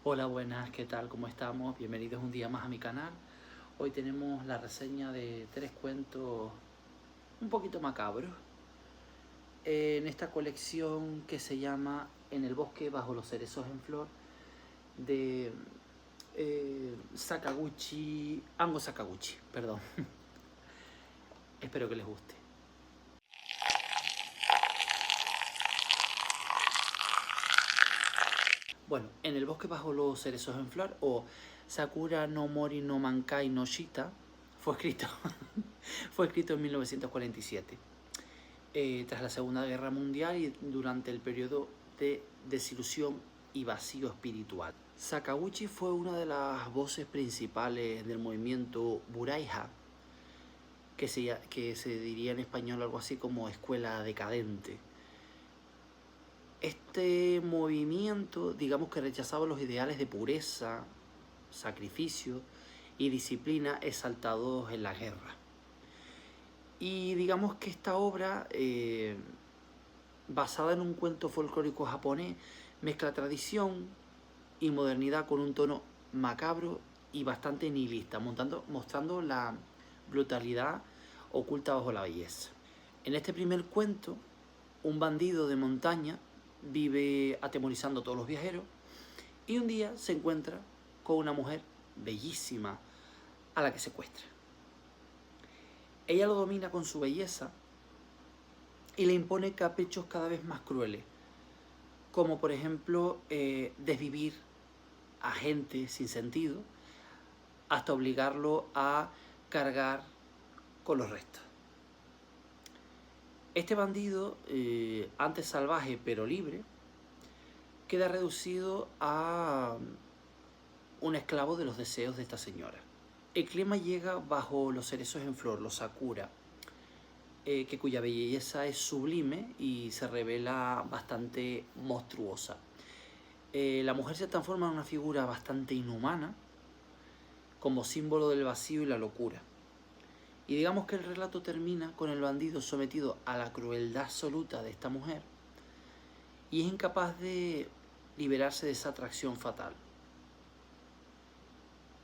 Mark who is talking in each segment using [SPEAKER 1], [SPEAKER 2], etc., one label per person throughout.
[SPEAKER 1] Hola, buenas, ¿qué tal? ¿Cómo estamos? Bienvenidos un día más a mi canal. Hoy tenemos la reseña de tres cuentos un poquito macabros en esta colección que se llama En el bosque bajo los cerezos en flor de Ango Sakaguchi, perdón. Espero que les guste. Bueno, En el bosque bajo los cerezos en flor o Sakura no Mori no Mankai no Shita fue escrito, fue escrito en 1947. Tras la Segunda Guerra Mundial y durante el periodo de desilusión y vacío espiritual. Sakaguchi fue una de las voces principales del movimiento Buraiha, que se diría en español algo así como escuela decadente. Este movimiento, digamos que rechazaba los ideales de pureza, sacrificio y disciplina exaltados en la guerra. Y digamos que esta obra, basada en un cuento folclórico japonés, mezcla tradición y modernidad con un tono macabro y bastante nihilista, mostrando la brutalidad oculta bajo la belleza. En este primer cuento, un bandido de montaña vive atemorizando a todos los viajeros y un día se encuentra con una mujer bellísima a la que secuestra. Ella lo domina con su belleza y le impone caprichos cada vez más crueles, como por ejemplo desvivir a gente sin sentido hasta obligarlo a cargar con los restos. Este bandido, antes salvaje pero libre, queda reducido a un esclavo de los deseos de esta señora. El clima llega bajo los cerezos en flor, los sakura, cuya belleza es sublime y se revela bastante monstruosa. La mujer se transforma en una figura bastante inhumana, como símbolo del vacío y la locura. Y digamos que el relato termina con el bandido sometido a la crueldad absoluta de esta mujer y es incapaz de liberarse de esa atracción fatal.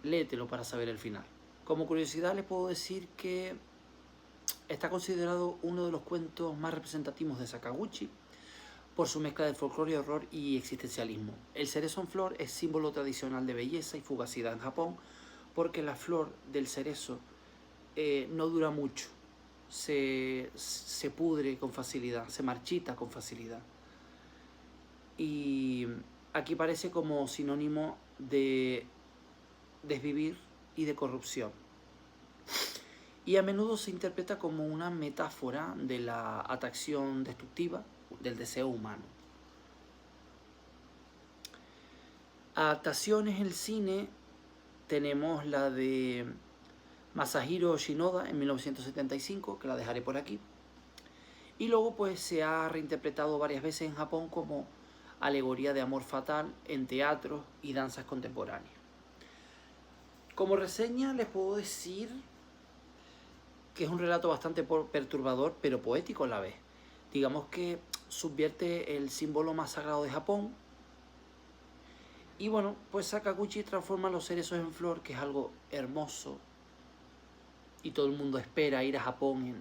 [SPEAKER 1] Léetelo para saber el final. Como curiosidad les puedo decir que está considerado uno de los cuentos más representativos de Sakaguchi por su mezcla de folclore, horror y existencialismo. El cerezo en flor es símbolo tradicional de belleza y fugacidad en Japón porque la flor del cerezo no dura mucho, se pudre con facilidad, se marchita con facilidad. Y aquí parece como sinónimo de desvivir y de corrupción. Y a menudo se interpreta como una metáfora de la atracción destructiva del deseo humano. Adaptaciones en el cine tenemos la de Masahiro Shinoda en 1975, que la dejaré por aquí. Y luego pues se ha reinterpretado varias veces en Japón como alegoría de amor fatal en teatros y danzas contemporáneas. Como reseña les puedo decir que es un relato bastante perturbador, pero poético a la vez. Digamos que subvierte el símbolo más sagrado de Japón. Y bueno, pues Sakaguchi transforma los cerezos en flor, que es algo hermoso. Y todo el mundo espera ir a Japón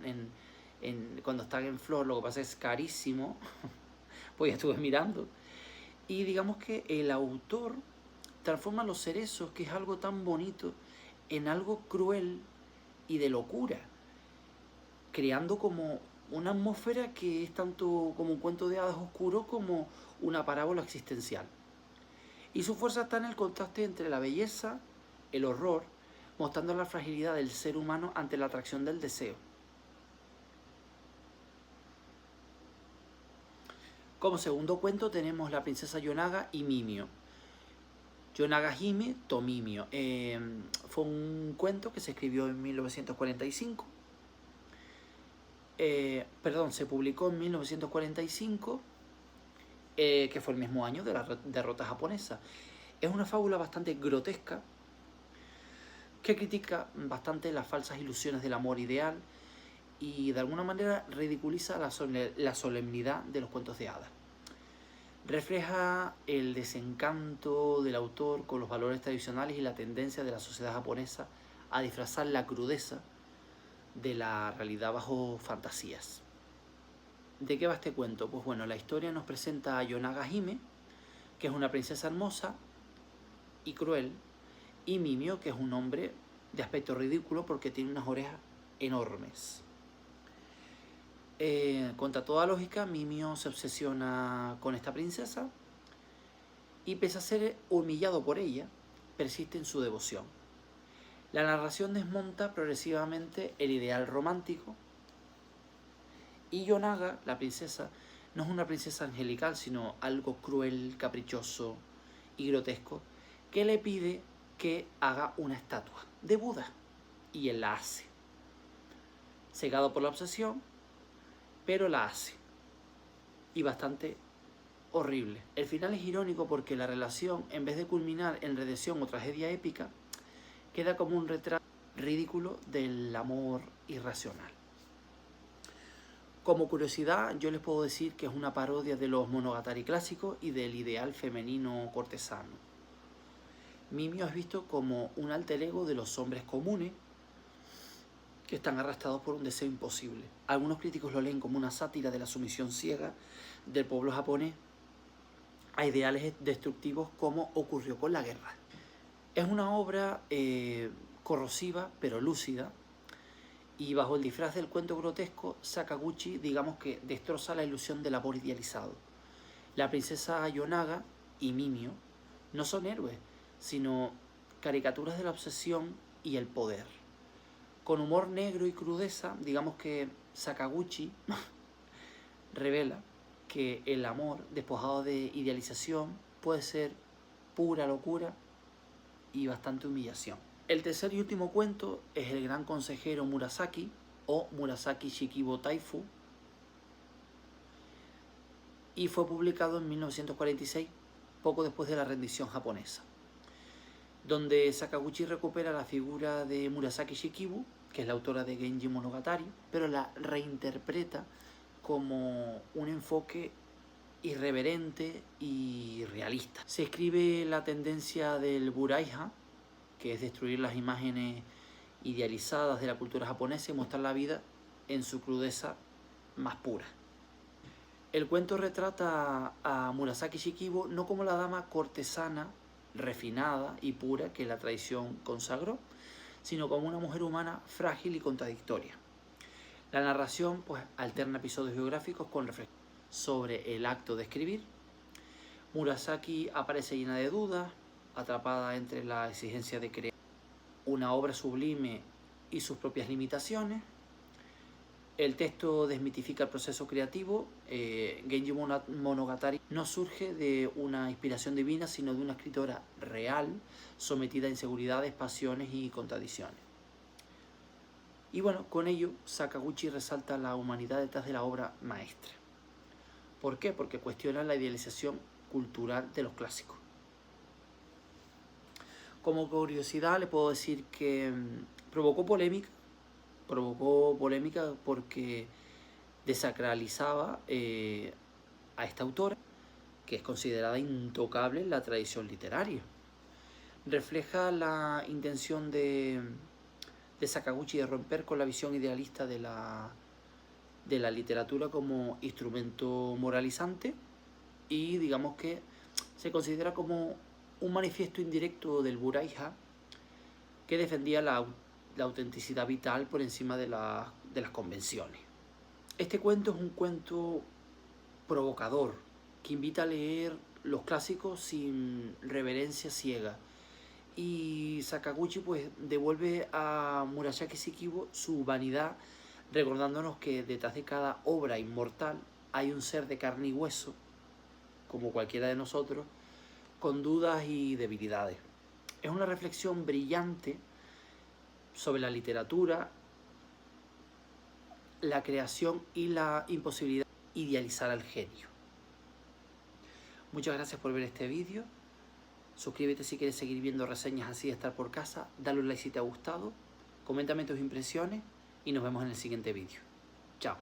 [SPEAKER 1] cuando están en flor. Lo que pasa es carísimo, pues ya estuve mirando. Y digamos que el autor transforma los cerezos, que es algo tan bonito, en algo cruel y de locura, creando como una atmósfera que es tanto como un cuento de hadas oscuro como una parábola existencial. Y su fuerza está en el contraste entre la belleza, el horror, mostrando la fragilidad del ser humano ante la atracción del deseo. Como segundo cuento tenemos La princesa Yonaga y Mimio. Yonaga Hime Tomimio. Fue un cuento que se escribió en 1945. Se publicó en 1945, que fue el mismo año de la derrota japonesa. Es una fábula bastante grotesca que critica bastante las falsas ilusiones del amor ideal y de alguna manera ridiculiza la solemnidad de los cuentos de hadas. Refleja el desencanto del autor con los valores tradicionales y la tendencia de la sociedad japonesa a disfrazar la crudeza de la realidad bajo fantasías. ¿De qué va este cuento? Pues bueno, la historia nos presenta a Yonaga Hime, que es una princesa hermosa y cruel, y Mimio, que es un hombre de aspecto ridículo porque tiene unas orejas enormes. Contra toda lógica, Mimio se obsesiona con esta princesa y pese a ser humillado por ella, persiste en su devoción. La narración desmonta progresivamente el ideal romántico y Yonaga, la princesa, no es una princesa angelical, sino algo cruel, caprichoso y grotesco, que le pide que haga una estatua de Buda, y él la hace. Cegado por la obsesión, pero la hace. Y bastante horrible. El final es irónico porque la relación, en vez de culminar en redención o tragedia épica, queda como un retrato ridículo del amor irracional. Como curiosidad, yo les puedo decir que es una parodia de los monogatari clásicos y del ideal femenino cortesano. Mimio es visto como un alter ego de los hombres comunes que están arrastrados por un deseo imposible. Algunos críticos lo leen como una sátira de la sumisión ciega del pueblo japonés a ideales destructivos como ocurrió con la guerra. Es una obra corrosiva pero lúcida, y bajo el disfraz del cuento grotesco, Sakaguchi digamos que destroza la ilusión del amor idealizado. La princesa Yonaga y Mimio no son héroes, sino caricaturas de la obsesión y el poder. Con humor negro y crudeza, digamos que Sakaguchi revela que el amor despojado de idealización puede ser pura locura y bastante humillación. El tercer y último cuento es El gran consejero Murasaki, o Murasaki Shikibu Taifu, y fue publicado en 1946, poco después de la rendición japonesa, donde Sakaguchi recupera la figura de Murasaki Shikibu, que es la autora de Genji Monogatari, pero la reinterpreta como un enfoque irreverente y realista. Se escribe la tendencia del Buraiha, que es destruir las imágenes idealizadas de la cultura japonesa y mostrar la vida en su crudeza más pura. El cuento retrata a Murasaki Shikibu no como la dama cortesana, refinada y pura que la tradición consagró, sino como una mujer humana frágil y contradictoria. La narración pues alterna episodios biográficos con reflexiones sobre el acto de escribir. Murasaki aparece llena de dudas, atrapada entre la exigencia de crear una obra sublime y sus propias limitaciones. El texto desmitifica el proceso creativo. Genji Monogatari no surge de una inspiración divina, sino de una escritora real, sometida a inseguridades, pasiones y contradicciones. Y bueno, con ello Sakaguchi resalta la humanidad detrás de la obra maestra. ¿Por qué? Porque cuestiona la idealización cultural de los clásicos. Como curiosidad le puedo decir que provocó polémica porque desacralizaba a esta autora, que es considerada intocable en la tradición literaria. Refleja la intención de Sakaguchi de romper con la visión idealista de la literatura como instrumento moralizante, y digamos que se considera como un manifiesto indirecto del Buraiha que defendía la autenticidad vital por encima de las convenciones. Este cuento es un cuento provocador que invita a leer los clásicos sin reverencia ciega, y Sakaguchi pues devuelve a Murasaki Shikibu su vanidad, recordándonos que detrás de cada obra inmortal hay un ser de carne y hueso, como cualquiera de nosotros, con dudas y debilidades. Es una reflexión brillante sobre la literatura, la creación y la imposibilidad de idealizar al genio. Muchas gracias por ver este vídeo. Suscríbete si quieres seguir viendo reseñas así de estar por casa. Dale un like si te ha gustado. Coméntame tus impresiones y nos vemos en el siguiente vídeo.